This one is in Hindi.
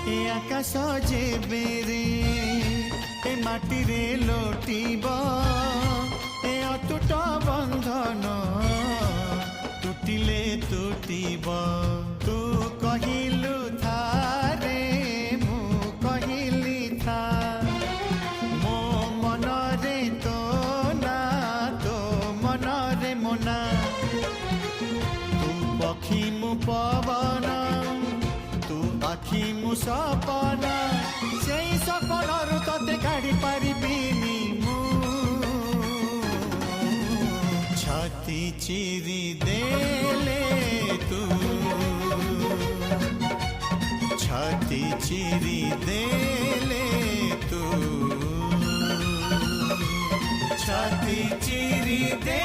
ए आकाश जेबेरे ए माटी रे लोटिब ए अटूट बंधन टूटिले टूटिब तू कहिलु थारे मु कहिली था मो मन रे तो ना तो मन रे मोना तू पक्षी मु पवन तू आखि मु सपना से सपनरु तते काढ़ी पारिबिनी मु छाती चिरी देले तू छाती चिरी देले तू छाती चिरी दे